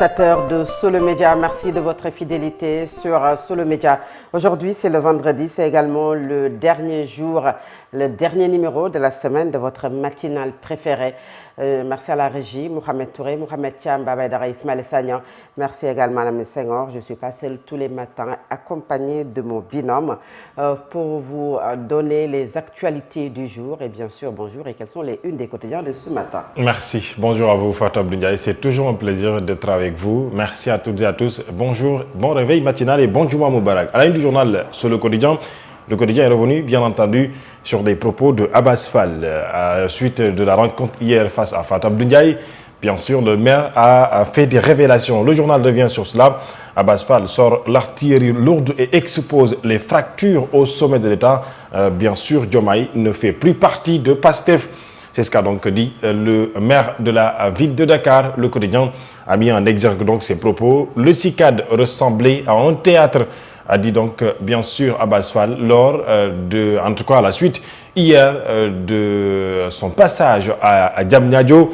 téléspectateurs de Solo Média, merci de votre fidélité sur Solo Média. Aujourd'hui, c'est le vendredi, c'est également le dernier jour, le dernier numéro de la semaine de votre matinale préférée. Merci à la régie, Mohamed Touré, Mohamed Thiam, Babaïdara, Ismaël Sagnan. Merci également à Mme Senghor. Je suis passée tous les matins accompagnée de mon binôme pour vous donner les actualités du jour. Et bien sûr, bonjour et quelles sont les unes des quotidiens de ce matin. Merci. Bonjour à vous, Fatou Abdoulaye. C'est toujours un plaisir d'être avec vous. Merci à toutes et à tous. Bonjour, bon réveil matinal et bon Juma Moubarak. À la une du journal sur le quotidien est revenu, bien entendu, sur des propos de Abbas Fall. À la suite de la rencontre hier face à Fatou Abdoulaye, bien sûr, le maire a fait des révélations. Le journal revient sur cela. Abbas Fall sort l'artillerie lourde et expose les fractures au sommet de l'État. Bien sûr, Diomaye ne fait plus partie de PASTEF. C'est ce qu'a donc dit le maire de la ville de Dakar. Le quotidien a mis en exergue donc ses propos. Le CICAD ressemblait à un théâtre, a dit donc bien sûr Abbas Fall lors en tout cas à la suite hier de son passage à Diamniadio,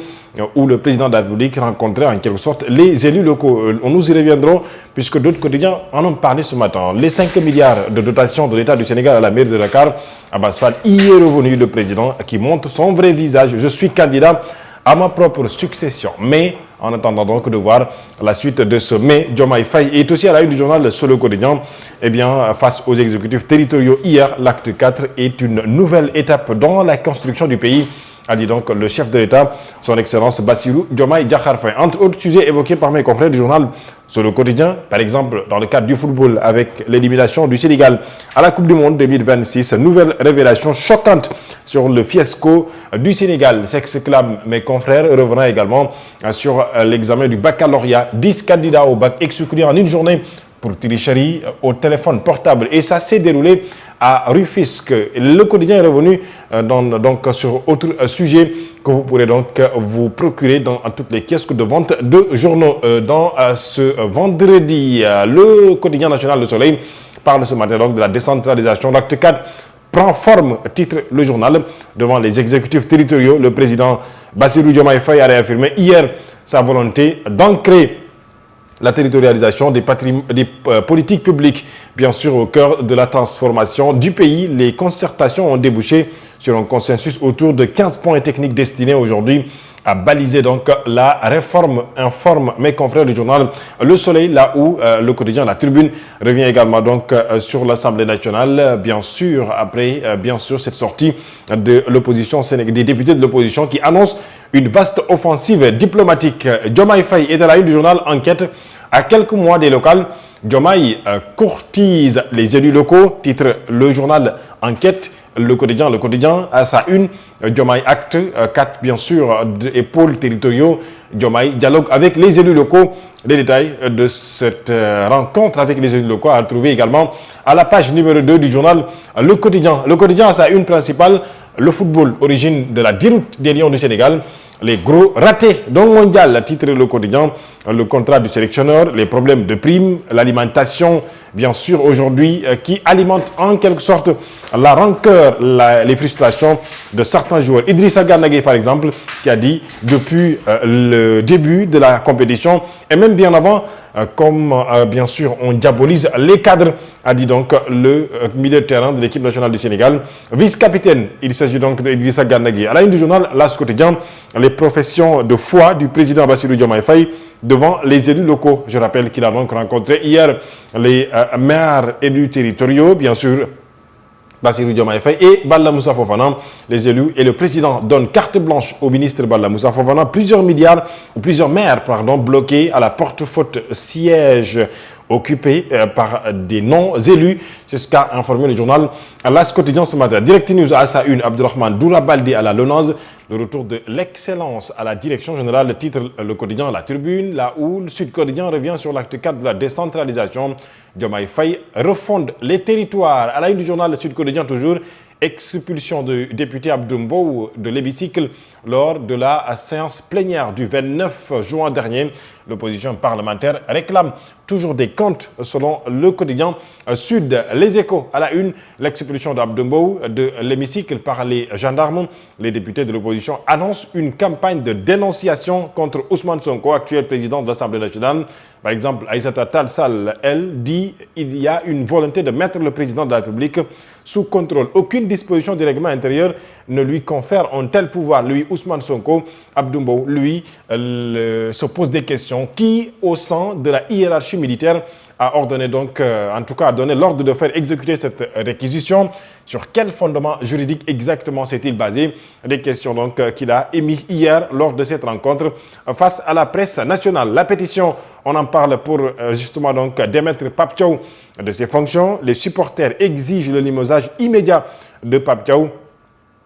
où le président de la République rencontrait en quelque sorte les élus locaux. Nous y reviendrons puisque d'autres quotidiens en ont parlé ce matin. Les 5 milliards de dotation de l'État du Sénégal à la mairie de Dakar, Abbas Fall y est revenu, le président qui montre son vrai visage. Je suis candidat à ma propre succession. Mais en attendant donc de voir la suite de ce mai, Diomaye Faye est aussi à la une du journal sur le quotidien. Eh bien, face aux exécutifs territoriaux, hier, l'acte 4 est une nouvelle étape dans la construction du pays, a dit donc le chef de l'État, son Excellence Bassirou Diomaye Diakhar Faye. Entre autres sujets évoqués par mes confrères du journal sur le quotidien, par exemple dans le cadre du football avec l'élimination du Sénégal à la Coupe du Monde 2026, nouvelle révélation choquante sur le fiasco du Sénégal, s'exclament mes confrères. Revenant également sur l'examen du baccalauréat, 10 candidats au bac exclus en une journée pour tricherie au téléphone portable. Et ça s'est déroulé à Rufisque. Le quotidien est revenu donc sur autre sujet que vous pourrez donc vous procurer dans toutes les kiosques de vente de journaux dans ce vendredi. Le quotidien national Le Soleil parle ce matin donc de la décentralisation. L'acte 4 prend forme, titre le journal, devant les exécutifs territoriaux. Le président Bassirou Diomaye Faye a réaffirmé hier sa volonté d'ancrer la territorialisation des politiques publiques, bien sûr au cœur de la transformation du pays. Les concertations ont débouché sur un consensus autour de 15 points techniques destinés aujourd'hui à baliser donc la réforme, informe mes confrères du journal Le Soleil, là où le quotidien La Tribune revient également donc sur l'Assemblée nationale, bien sûr, après bien sûr cette sortie de l'opposition, des députés de l'opposition qui annoncent une vaste offensive diplomatique. Diomaye Faye est à la une du journal Enquête. À quelques mois des locales, Diomaye courtise les élus locaux, titre le journal Enquête. Le quotidien à sa une, Diomaye acte 4 bien sûr et pôles territoriaux. Diomaye dialogue avec les élus locaux. Les détails de cette rencontre avec les élus locaux à retrouver également à la page numéro 2 du journal Le Quotidien. Le quotidien à sa une principale, le football, origine de la déroute des Lions du Sénégal. Les gros ratés dans le mondial, titre le quotidien, le contrat du sélectionneur, les problèmes de primes, l'alimentation, bien sûr, aujourd'hui, qui alimente en quelque sorte la rancœur, les frustrations de certains joueurs. Idrissa Gana Gueye, par exemple, qui a dit depuis le début de la compétition, et même bien avant, comme bien sûr on diabolise les cadres, a dit donc le milieu de terrain de l'équipe nationale du Sénégal, vice-capitaine. Il s'agit donc d'Idrissa Gana Gueye. À la une du journal L'As quotidien, les professions de foi du président Bassirou Diomaye Faye devant les élus locaux. Je rappelle qu'il a donc rencontré hier les maires élus territoriaux, bien sûr Bassirou Diomaye Faye et Balla Moussa Fofana. Les élus et le président donnent carte blanche au ministre Balla Moussa Fofana. Plusieurs maires bloqués à la porte faute siège occupé par des non-élus. C'est ce qu'a informé le journal L'As quotidien ce matin. Direct News à sa une, Abdourahmane Doura Baldé à la Lonase. Le retour de l'excellence à la direction générale, titre le quotidien La Tribune, là où le Sud Quotidien revient sur l'acte 4 de la décentralisation. Diomaye Faye refonde les territoires. À la une du journal Le Sud Quotidien toujours, expulsion du député Abdoumbo de l'hémicycle lors de la séance plénière du 29 juin dernier. L'opposition parlementaire réclame toujours des comptes selon le quotidien Sud. Les Échos à la une, l'expulsion d'Abdoumbo de l'hémicycle par les gendarmes. Les députés de l'opposition annoncent une campagne de dénonciation contre Ousmane Sonko, actuel président de l'Assemblée nationale. Par exemple, Aïssata Tall Sall, elle, dit qu'il y a une volonté de mettre le président de la République sous contrôle. Aucune disposition du règlement intérieur ne lui confère un tel pouvoir. Lui, Ousmane Sonko, Abdoumbo, lui, se pose des questions. Qui, au sein de la hiérarchie militaire, a ordonné donc, en tout cas, a donné l'ordre de faire exécuter cette réquisition? Sur quel fondement juridique exactement s'est-il basé? Des questions donc qu'il a émises hier lors de cette rencontre face à la presse nationale. La pétition, on en parle pour justement donc démettre Pape Thiaw de ses fonctions. Les supporters exigent le limogeage immédiat de Pape Thiaw.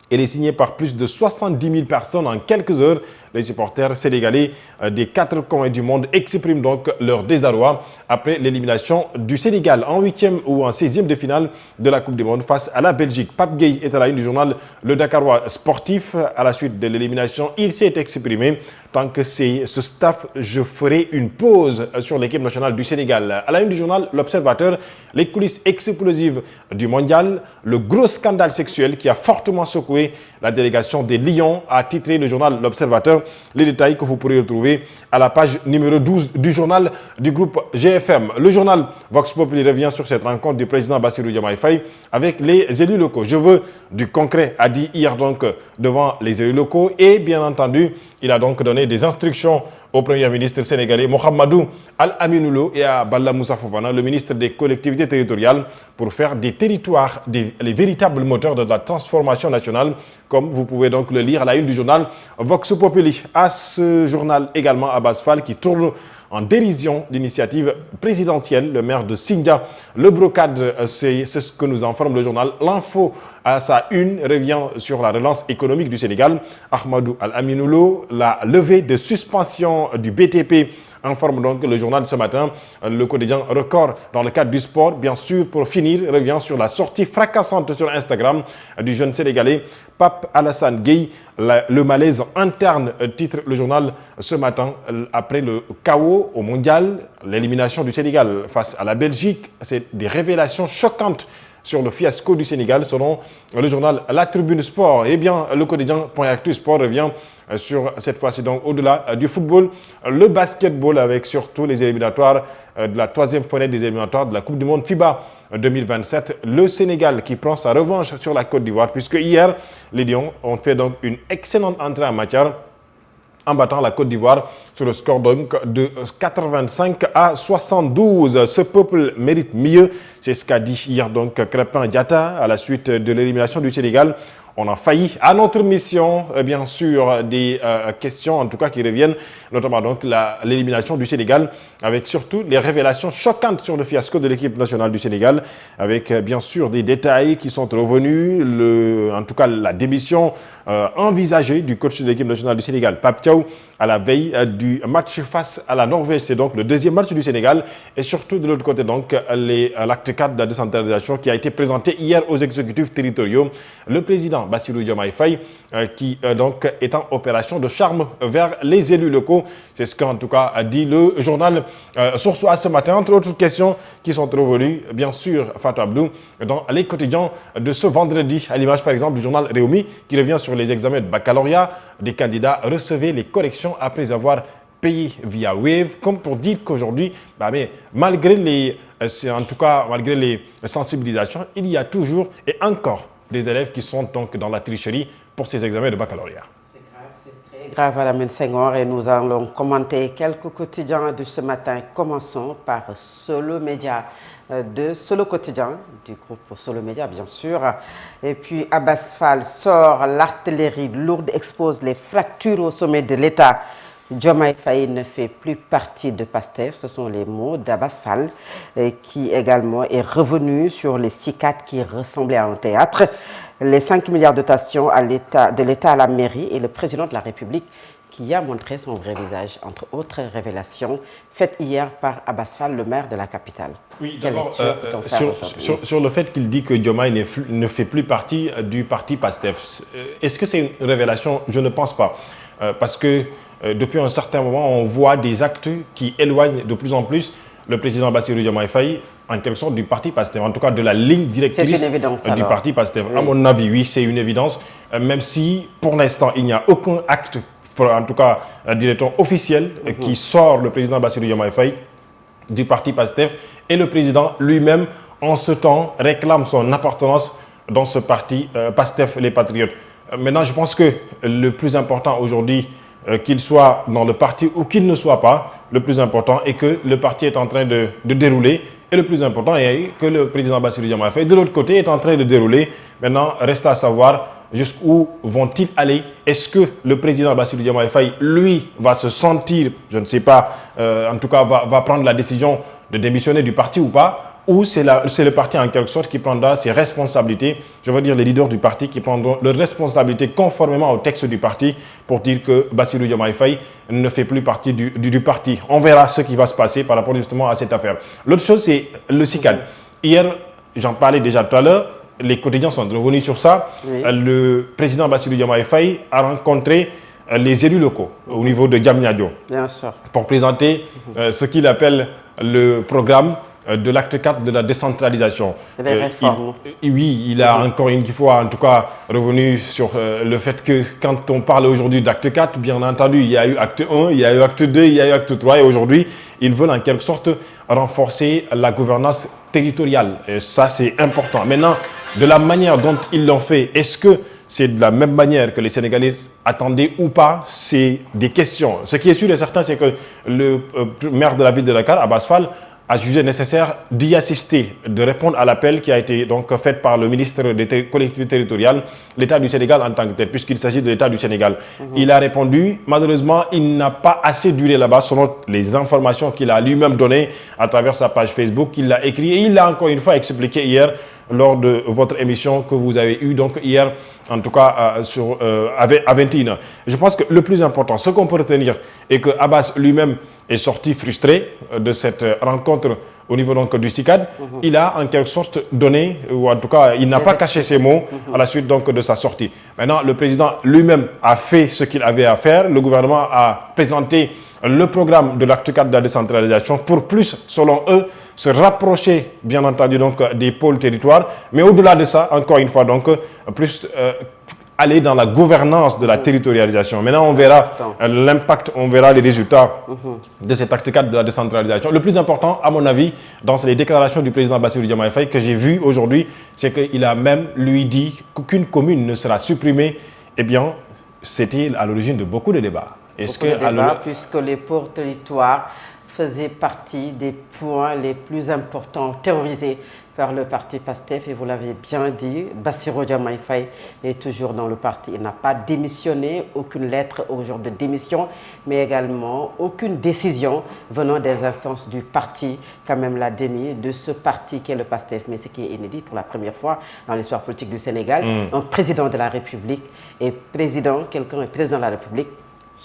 Elle est signée par plus de 70 000 personnes en quelques heures. Les supporters sénégalais des 4 coins du monde expriment donc leur désarroi après l'élimination du Sénégal en 8e ou en 16e de finale de la Coupe du Monde face à la Belgique. Pape Gueye est à la une du journal Le Dakarois sportif. À la suite de l'élimination, il s'est exprimé. Tant que c'est ce staff, je ferai une pause sur l'équipe nationale du Sénégal. À la une du journal L'Observateur, les coulisses explosives du mondial, le gros scandale sexuel qui a fortement secoué la délégation des Lions, a titré le journal L'Observateur. Les détails que vous pourrez retrouver à la page numéro 12 du journal du groupe GFM. Le journal Vox Populi revient sur cette rencontre du président Bassirou Diomaye Faye avec les élus locaux. Je veux du concret, a dit hier donc devant les élus locaux, et bien entendu, il a donc donné des instructions au Premier ministre sénégalais Mohamedou Al-Aminoulo et à Balla Moussa Fofana, le ministre des collectivités territoriales, pour faire des territoires les véritables moteurs de la transformation nationale, comme vous pouvez donc le lire à la une du journal Vox Populi. À ce journal également, Abbas Fall qui tourne en dérision l'initiative présidentielle. Le maire de Sindia, le brocade, c'est ce que nous informe le journal. L'info à sa une revient sur la relance économique du Sénégal. Ahmadou Al-Aminoulo, la levée de suspension du BTP, informe donc le journal ce matin. Le quotidien Record, dans le cadre du sport, bien sûr, pour finir, revient sur la sortie fracassante sur Instagram du jeune Sénégalais Pape Alassane Gueye. Le malaise interne, titre le journal ce matin, après le chaos au mondial, l'élimination du Sénégal face à la Belgique. C'est des révélations choquantes sur le fiasco du Sénégal, selon le journal La Tribune Sport. Eh bien, le quotidien Point-Actu Sport revient sur, cette fois-ci donc, au-delà du football, le basketball, avec surtout les éliminatoires de la 3e fenêtre des éliminatoires de la Coupe du Monde FIBA 2027. Le Sénégal qui prend sa revanche sur la Côte d'Ivoire, puisque hier, les Lions ont fait donc une excellente entrée en matière en battant la Côte d'Ivoire sur le score donc de 85 à 72. Ce peuple mérite mieux, c'est ce qu'a dit hier donc Crépin Diatta à la suite de l'élimination du Sénégal. On a failli à notre mission, bien sûr, des questions en tout cas qui reviennent, notamment donc l'élimination du Sénégal, avec surtout les révélations choquantes sur le fiasco de l'équipe nationale du Sénégal, avec bien sûr des détails qui sont revenus, en tout cas la démission envisagée du coach de l'équipe nationale du Sénégal, Pape Thiaw, à la veille du match face à la Norvège. C'est donc le deuxième match du Sénégal, et surtout de l'autre côté donc l'acte 4 de la décentralisation qui a été présenté hier aux exécutifs territoriaux. Le président Bassirou Diomaye Faye qui donc est en opération de charme vers les élus locaux. C'est ce qu'en tout cas a dit le journal Source A ce matin. Entre autres questions qui sont revenues, bien sûr, Fatou Abdou, dans les quotidiens de ce vendredi, à l'image par exemple du journal Réumi qui revient sur les examens de baccalauréat. Des candidats recevaient les corrections après avoir payé via Wave, comme pour dire qu'aujourd'hui, malgré les sensibilisations, il y a toujours et encore des élèves qui sont donc dans la tricherie pour ces examens de baccalauréat. C'est très grave à la Senghor, et nous allons commenter quelques quotidiens de ce matin. Commençons par Solo Média, de Solo Quotidien, du groupe Solo Média bien sûr. Et puis Abbas Fall sort, l'artillerie lourde expose les fractures au sommet de l'État. Diomaye Faye ne fait plus partie de PASTEF, ce sont les mots d'Abbas Fall, qui également est revenu sur les 6-4 qui ressemblaient à un théâtre, les 5 milliards de dotations de l'État à la mairie et le président de la République qui a montré son vrai visage, entre autres révélations faites hier par Abbas Fall, le maire de la capitale. Oui, d'abord, sur le fait qu'il dit que Diomaye ne fait plus partie du parti PASTEF, est-ce que c'est une révélation? Je ne pense pas, parce que depuis un certain moment, on voit des actes qui éloignent de plus en plus le président Bassirou Diomaye Faye, en quelque sorte, du parti PASTEF, en tout cas de la ligne directrice du parti PASTEF. Oui. À mon avis, oui, c'est une évidence, même si pour l'instant, il n'y a aucun acte, en tout cas, directement officiel, qui sort le président Bassirou Diomaye Faye du parti PASTEF, et le président lui-même, en ce temps, réclame son appartenance dans ce parti PASTEF, les Patriotes. Maintenant, je pense que le plus important aujourd'hui, qu'il soit dans le parti ou qu'il ne soit pas, le plus important est que le parti est en train de dérouler. Et le plus important est que le président Bassirou Diomaye Faye, de l'autre côté, est en train de dérouler. Maintenant, reste à savoir jusqu'où vont-ils aller. Est-ce que le président Bassirou Diomaye Faye, lui, va se sentir, je ne sais pas, en tout cas, va prendre la décision de démissionner du parti ou pas, ou c'est le parti en quelque sorte qui prendra ses responsabilités, je veux dire les leaders du parti qui prendront leurs responsabilités conformément au texte du parti pour dire que Bassirou Diomaye Faye ne fait plus partie du parti. On verra ce qui va se passer par rapport justement à cette affaire. L'autre chose, c'est le CICAD. Hier, j'en parlais déjà tout à l'heure, les quotidiens sont revenus sur ça. Oui. Le président Bassirou Diomaye Faye a rencontré les élus locaux au niveau de Diamniadio pour présenter ce qu'il appelle le programme de l'acte 4 de la décentralisation. Les réformes. Oui, il a encore une fois, en tout cas, revenu sur le fait que quand on parle aujourd'hui d'acte 4, bien entendu, il y a eu acte 1, il y a eu acte 2, il y a eu acte 3, et aujourd'hui, ils veulent en quelque sorte renforcer la gouvernance territoriale. Et ça, c'est important. Maintenant, de la manière dont ils l'ont fait, est-ce que c'est de la même manière que les Sénégalais attendaient ou pas? C'est des questions. Ce qui est sûr et certain, c'est que le maire de la ville de Dakar, Abass Fall, a jugé nécessaire d'y assister, de répondre à l'appel qui a été donc fait par le ministre des collectivités territoriales, l'État du Sénégal en tant que tel, puisqu'il s'agit de l'État du Sénégal. Il a répondu, malheureusement, il n'a pas assez duré là-bas, selon les informations qu'il a lui-même données à travers sa page Facebook, qu'il a écrit, et il l'a encore une fois expliqué hier lors de votre émission que vous avez eue, donc hier, en tout cas à 21h. Je pense que le plus important, ce qu'on peut retenir, est que Abass lui-même est sorti frustré de cette rencontre au niveau donc du CICAD. Il a en quelque sorte donné, ou en tout cas, il n'a pas caché ses mots à la suite donc de sa sortie. Maintenant, le président lui-même a fait ce qu'il avait à faire. Le gouvernement a présenté le programme de l'acte 4 de la décentralisation pour plus, selon eux, se rapprocher, bien entendu, donc, des pôles territoires. Mais au-delà de ça, encore une fois, donc, plus aller dans la gouvernance de la territorialisation. Maintenant, on verra l'impact, on verra les résultats de cet acte 4 de la décentralisation. Le plus important, à mon avis, dans les déclarations du président Bassirou Diomaye Faye que j'ai vues aujourd'hui, c'est qu'il a même, lui, dit qu'aucune commune ne sera supprimée. Eh bien, c'était à l'origine de beaucoup de débats. Puisque les pôles territoires faisait partie des points les plus importants théorisés par le parti PASTEF, et vous l'avez bien dit, Bassirou Diomaye Faye est toujours dans le parti. Il n'a pas démissionné, aucune lettre au jour de démission, mais également aucune décision venant des instances du parti, quand même l'a démis de ce parti qui est le PASTEF. Mais ce qui est inédit pour la première fois dans l'histoire politique du Sénégal, un président de la République quelqu'un est président de la République,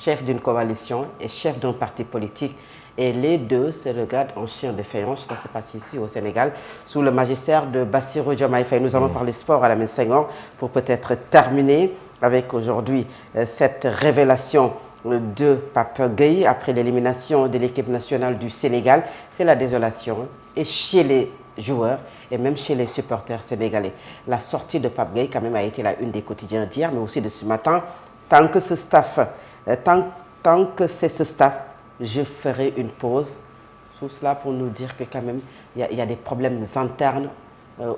chef d'une coalition et chef d'un parti politique. Et les deux se regardent en chien de faïence. Ça se passe ici au Sénégal, sous le magistère de Bassirou Diomaye Faye. Nous allons parler sport à la Senghor pour peut-être terminer avec aujourd'hui cette révélation de Pape Gueye après l'élimination de l'équipe nationale du Sénégal. C'est la désolation et chez les joueurs et même chez les supporters sénégalais. La sortie de Pape Gueye quand même a été la une des quotidiens d'hier, mais aussi de ce matin. Tant que c'est ce staff, je ferai une pause. Tout cela pour nous dire que quand même, il y a des problèmes internes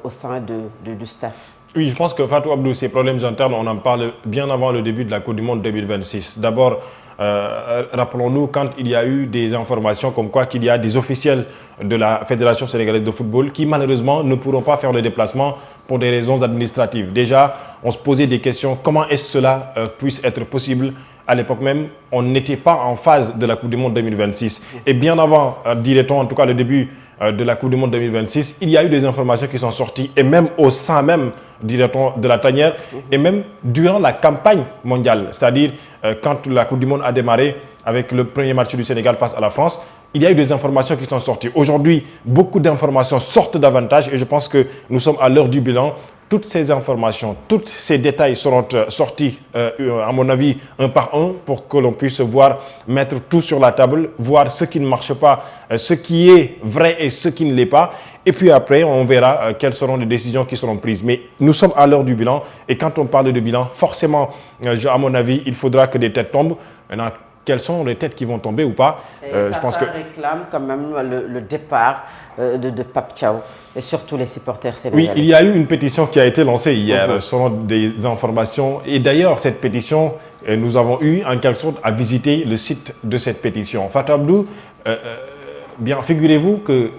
au sein du staff. Oui, je pense que Fatou Abdou, ces problèmes internes, on en parle bien avant le début de la Coupe du Monde 2026. D'abord, rappelons-nous quand il y a eu des informations comme quoi qu'il y a des officiels de la Fédération sénégalaise de football qui malheureusement ne pourront pas faire le déplacement pour des raisons administratives. Déjà, on se posait des questions, comment est-ce que cela puisse être possible? À l'époque même, on n'était pas en phase de la Coupe du Monde 2026. Et bien avant, dirait-on, en tout cas le début de la Coupe du Monde 2026, il y a eu des informations qui sont sorties, et même au sein même, dirait-on, de la tanière, et même durant la campagne mondiale, c'est-à-dire quand la Coupe du Monde a démarré avec le premier match du Sénégal face à la France, il y a eu des informations qui sont sorties. Aujourd'hui, beaucoup d'informations sortent davantage, et je pense que nous sommes à l'heure du bilan. toutes ces informations, tous ces détails seront sortis, à mon avis, un par un, pour que l'on puisse voir, mettre tout sur la table, voir ce qui ne marche pas, ce qui est vrai et ce qui ne l'est pas. Et puis après, on verra quelles seront les décisions qui seront prises. Mais nous sommes à l'heure du bilan. Et quand on parle de bilan, forcément, à mon avis, il faudra que des têtes tombent. Maintenant, quelles sont les têtes qui vont tomber ou pas? Je pense que réclame quand même le départ de Pape Thiaw et surtout les supporters sénégalais. Oui, il y a eu une pétition qui a été lancée hier selon des informations. Et d'ailleurs, cette pétition, nous avons eu en quelque sorte à visiter le site de cette pétition. Fatou Abdou, bien figurez-vous que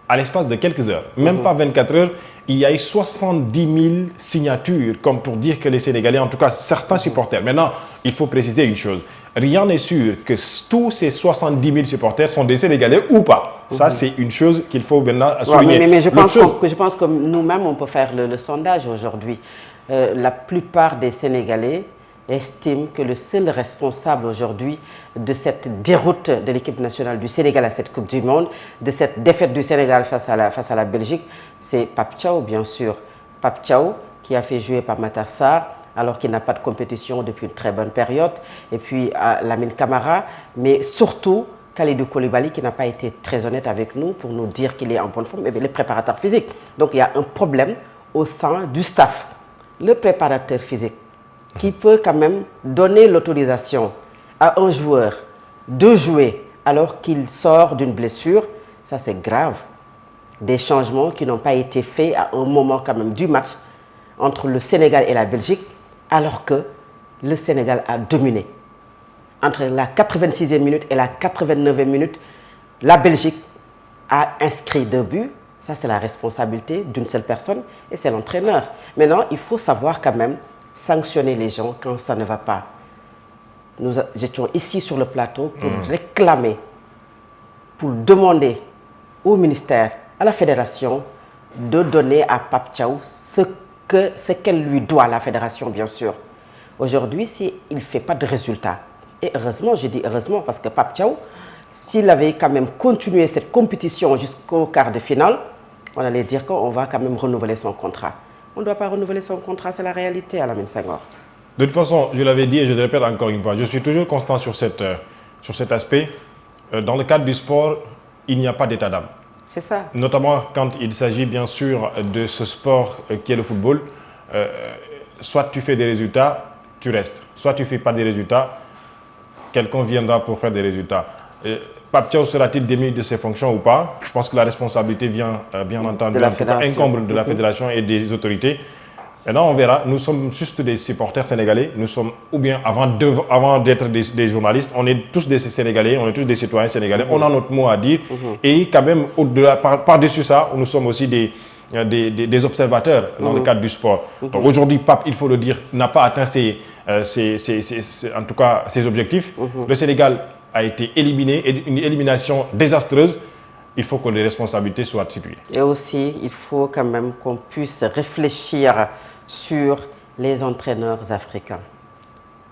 à l'espace de quelques heures, même pas 24 heures, il y a eu 70 000 signatures, comme pour dire que les Sénégalais, en tout cas certains supporters. Maintenant, il faut préciser une chose. Rien n'est sûr que tous ces 70 000 supporters sont des Sénégalais ou pas. Ça, c'est une chose qu'il faut maintenant souligner. Mais je pense que nous-mêmes, on peut faire le sondage aujourd'hui. La plupart des Sénégalais estiment que le seul responsable aujourd'hui de cette déroute de l'équipe nationale du Sénégal à cette Coupe du Monde, de cette défaite du Sénégal face à la Belgique, c'est Pape Thiaw, bien sûr. Pape Thiaw, qui a fait jouer par Matar Sarr, alors qu'il n'a pas de compétition depuis une très bonne période, et puis Lamine Camara, mais surtout Kalidou Koulibaly, qui n'a pas été très honnête avec nous pour nous dire qu'il est en bonne forme, et bien les préparateurs physiques. Donc il y a un problème au sein du staff. Le préparateur physique, qui peut quand même donner l'autorisation à un joueur de jouer alors qu'il sort d'une blessure, ça c'est grave. Des changements qui n'ont pas été faits à un moment quand même du match entre le Sénégal et la Belgique, alors que le Sénégal a dominé. Entre la 86e minute et la 89e minute, la Belgique a inscrit 2 buts. Ça, c'est la responsabilité d'une seule personne et c'est l'entraîneur. Maintenant, il faut savoir quand même sanctionner les gens quand ça ne va pas. Nous étions ici sur le plateau pour réclamer, pour demander au ministère, à la fédération, de donner à Pape Thiaw ce qu'elle lui doit, la fédération bien sûr. Aujourd'hui, s'il ne fait pas de résultats, et heureusement, je dis heureusement, parce que Pape Thiaw, s'il avait quand même continué cette compétition jusqu'au quart de finale, on allait dire qu'on va quand même renouveler son contrat. On ne doit pas renouveler son contrat, c'est la réalité, Alamine Senghor. De toute façon, je l'avais dit et je le répète encore une fois, je suis toujours constant sur cet aspect. Dans le cadre du sport, il n'y a pas d'état d'âme. C'est ça. Notamment quand il s'agit bien sûr de ce sport qui est le football. Soit tu fais des résultats, tu restes. Soit tu ne fais pas des résultats, quelqu'un viendra pour faire des résultats. Pape Thiaw sera-t-il démis de ses fonctions ou pas? Je pense que la responsabilité vient, bien entendu, incombe de la fédération et des autorités. Maintenant, on verra. Nous sommes juste des supporters sénégalais. Nous sommes, ou bien avant d'être des journalistes, on est tous des Sénégalais, on est tous des citoyens sénégalais. On a notre mot à dire. Et quand même, par-dessus ça, nous sommes aussi des observateurs dans le cadre du sport. Donc aujourd'hui, Pape, il faut le dire, n'a pas atteint en tout cas, ses objectifs. Le Sénégal a été éliminé, une élimination désastreuse. Il faut que les responsabilités soient situées. Et aussi, il faut quand même qu'on puisse réfléchir sur les entraîneurs africains.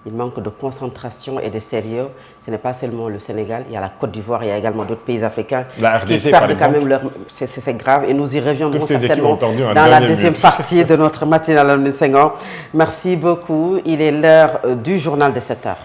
Il manque de concentration et de sérieux. Ce n'est pas seulement le Sénégal, il y a la Côte d'Ivoire, il y a également d'autres pays africains la RDC, qui perdent quand même leur... C'est grave et nous y reviendrons certainement dans la deuxième partie de notre matinale Alamine Senghor. Merci beaucoup. Il est l'heure du journal de 7 heures.